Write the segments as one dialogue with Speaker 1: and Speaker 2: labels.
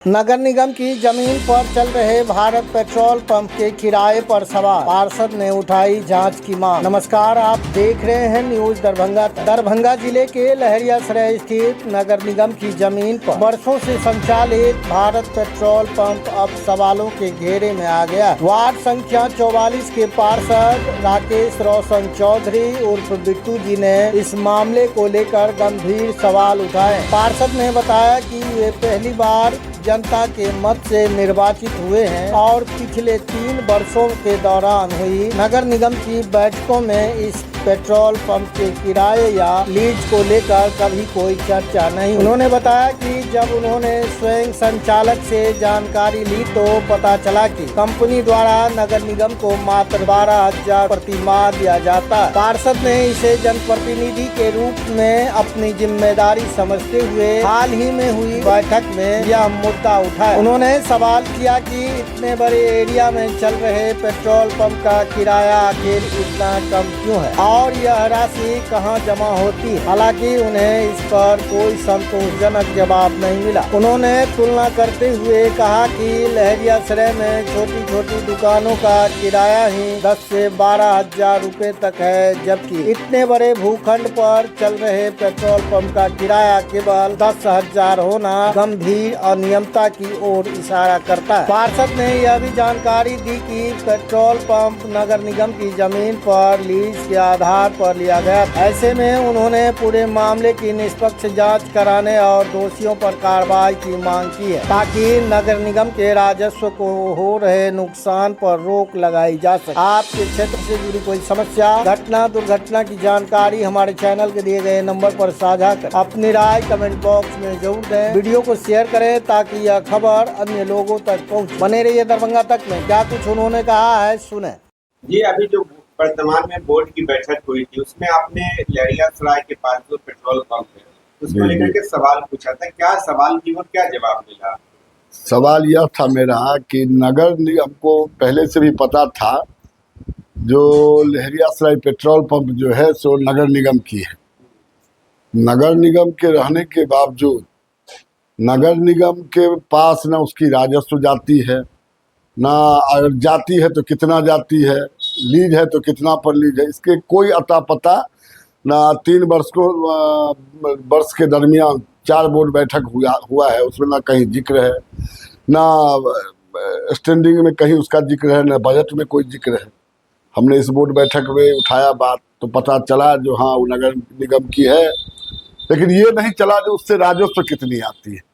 Speaker 1: नगर निगम की जमीन पर चल रहे भारत पेट्रोल पंप के किराए पर सवाल, पार्षद ने उठाई जांच की मांग। नमस्कार, आप देख रहे हैं न्यूज दरभंगा। दरभंगा जिले के लहरियासराय स्थित नगर निगम की जमीन पर वर्षों से संचालित भारत पेट्रोल पंप अब सवालों के घेरे में आ गया। वार्ड संख्या 44 के पार्षद राकेश रोशन चौधरी उर्फ बिट्टू जी ने इस मामले को लेकर गंभीर सवाल उठाए। पार्षद ने बताया कि वे पहली बार जनता के मत से निर्वाचित हुए हैं और पिछले 3 वर्षों के दौरान हुई नगर निगम की बैठकों में इस पेट्रोल पंप के किराए या लीज को लेकर कभी कोई चर्चा नहीं। उन्होंने बताया कि जब उन्होंने स्वयं संचालक से जानकारी ली तो पता चला कि कंपनी द्वारा नगर निगम को मात्र 12,000 प्रति माह दिया जाता। पार्षद ने इसे जनप्रतिनिधि के रूप में अपनी जिम्मेदारी समझते हुए हाल ही में हुई बैठक में यह मुद्दा उठाया। उन्होंने सवाल किया कि इतने बड़े एरिया में चल रहे पेट्रोल पंप का किराया आखिर इतना कम क्यों है और यह राशि कहां जमा होती है। हालांकि उन्हें इस पर कोई संतोषजनक जवाब नहीं मिला। उन्होंने तुलना करते हुए कहा कि लहरियासराय में छोटी छोटी दुकानों का किराया ही 10 से 12,000 रुपए तक है, जबकि इतने बड़े भूखंड पर चल रहे पेट्रोल पंप का किराया केवल 10,000 होना गंभीर अनियमितता की ओर इशारा करता है। पार्षद ने यह भी जानकारी दी कि पेट्रोल पंप नगर निगम की जमीन पर लीज के आधार पर लिया गया। ऐसे में उन्होंने पूरे मामले की निष्पक्ष जांच कराने और दोषियों पर कार्रवाई की मांग की है, ताकि नगर निगम के राजस्व को हो रहे नुकसान पर रोक लगाई जा सके। आपके क्षेत्र से जुड़ी कोई समस्या, घटना, दुर्घटना की जानकारी हमारे चैनल के दिए गए नंबर पर साझा कर अपनी राय कमेंट बॉक्स में जरूर दें। वीडियो को शेयर करें ताकि यह खबर अन्य लोगों तक पहुंचे। बने रहिए दरभंगा तक में। क्या कुछ उन्होंने कहा है, सुने।
Speaker 2: जी, अभी जो वर्तमान में बोर्ड की बैठक हुई थी उसमें आपने लहरियासराय के पास जो पेट्रोल पंप है उसको लेकर के सवाल पूछा था। क्या सवाल की और क्या जवाब मिला?
Speaker 3: सवाल यह था मेरा कि नगर निगम को पहले से भी पता था जो लहरियासराय पेट्रोल पंप जो है सो नगर निगम की है। नगर निगम के रहने के बावजूद नगर निगम के पास ना उसकी राजस्व जाती है, ना अगर जाती है तो कितना जाती है, लीज है तो कितना पर लीज है, इसके कोई अता पता ना। 3 वर्ष के दरमियान 4 बोर्ड बैठक हुआ है, उसमें ना कहीं जिक्र है, ना स्टैंडिंग में कहीं उसका जिक्र है, ना बजट में कोई जिक्र है। हमने इस बोर्ड बैठक में उठाया बात तो पता चला जो हाँ वो नगर निगम की है, लेकिन ये नहीं चला जो उससे राजस्व कितनी आती है।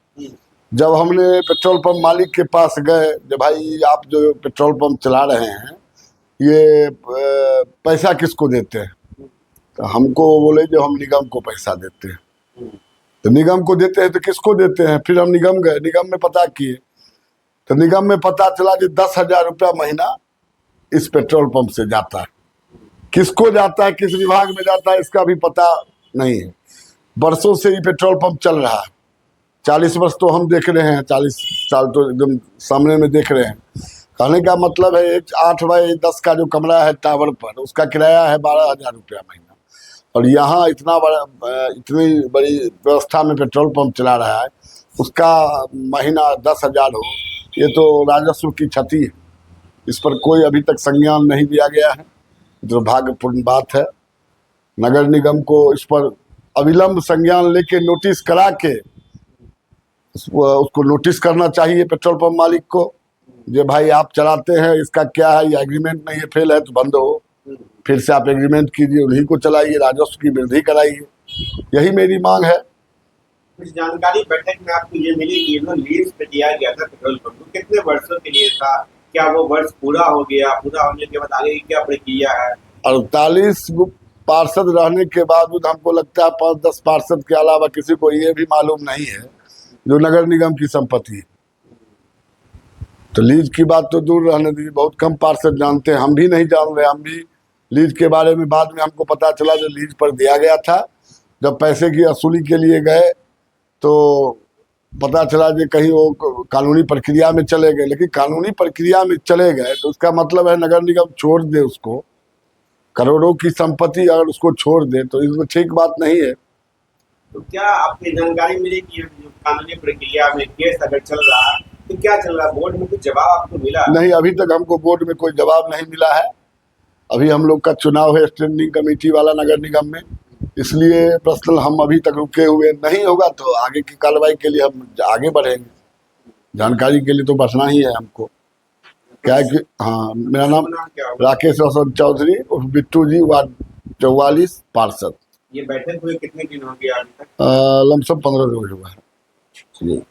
Speaker 3: जब हमने पेट्रोल पंप मालिक के पास गए, जब भाई आप जो पेट्रोल पंप चला रहे हैं ये पैसा किसको देते हैं, तो हमको बोले जो हम निगम को पैसा देते हैं। तो निगम को देते हैं तो किसको देते हैं? फिर हम निगम गए, निगम में पता किए तो निगम में पता चला कि 10,000 रुपया महीना इस पेट्रोल पंप से जाता है। किसको जाता है, किस विभाग में जाता है, इसका भी पता नहीं है। वर्षों से ये पेट्रोल पंप चल रहा है, 40 वर्ष तो हम देख रहे हैं, 40 साल तो एकदम सामने में देख रहे हैं। कहने का मतलब है एक 8 बाई 10 का जो कमरा है टावर पर, उसका किराया है 12,000 रुपया महीना, और यहाँ इतना बड़ा इतनी बड़ी व्यवस्था में पेट्रोल पंप चला रहा है, उसका महीना 10,000 हो, ये तो राजस्व की क्षति है। इस पर कोई अभी तक संज्ञान नहीं लिया गया है, दुर्भाग्यपूर्ण बात है। नगर निगम को इस पर अविलंब संज्ञान लेके नोटिस करा के उसको नोटिस करना चाहिए पेट्रोल पंप मालिक को, जो भाई आप चलाते हैं इसका क्या है, ये एग्रीमेंट में ये फेल है तो बंद हो, फिर से आप एग्रीमेंट कीजिए, उन्हीं को चलाइए, राजस्व की वृद्धि कराइए। यही मेरी मांग है।
Speaker 2: कुछ जानकारी बैठक में आपको ये मिली कि जो लीज पे दिया गया था पेट्रोल पंप कितने वर्षों के लिए था? क्या वो वर्ष पूरा हो गया? पूरा होने के बाद आगे क्या प्रक्रिया है?
Speaker 3: 48 पार्षद रहने के बावजूद हमको लगता है 5-10 पार्षद के अलावा किसी को ये भी मालूम नहीं है जो नगर निगम की संपत्ति है। तो लीज की बात तो दूर रहने दीजिए, बहुत कम पार्षद जानते हैं, हम भी नहीं जान रहे। हम भी लीज के बारे में बाद में हमको पता चला जो लीज पर दिया गया था, जब पैसे की वसूली के लिए गए तो पता चला कि कहीं वो कानूनी प्रक्रिया में चले गए। लेकिन कानूनी प्रक्रिया में चले गए तो उसका मतलब है नगर निगम छोड़ दे उसको, करोड़ों की संपत्ति अगर उसको छोड़ दे तो इसमें ठीक बात नहीं है।
Speaker 2: तो क्या आपको जानकारी मिली कि जो कानूनी प्रक्रिया में केस अगर चल रहा तो क्या चल रहा, बोर्ड में कुछ जवाब आपको मिला?
Speaker 3: नहीं, अभी तक हमको बोर्ड में कोई जवाब नहीं मिला है। अभी हम लोग का चुनाव है स्टैंडिंग कमेटी वाला नगर निगम में, इसलिए पर्सनल हम अभी तक रुके हुए नहीं। होगा तो आगे की कार्रवाई के लिए हम आगे बढ़ेंगे। जानकारी के लिए तो बढ़ना ही है हमको। क्या है कि हाँ, मेरा नाम
Speaker 2: क्या होगा?
Speaker 3: राकेश रोशन चौधरी उर्फ बिट्टू जी, वार्ड 44 पार्षद।
Speaker 2: ये बैठक हुए कितने दिन हो गया अभी तक?
Speaker 3: लमसम 15 रोज हुआ है जी।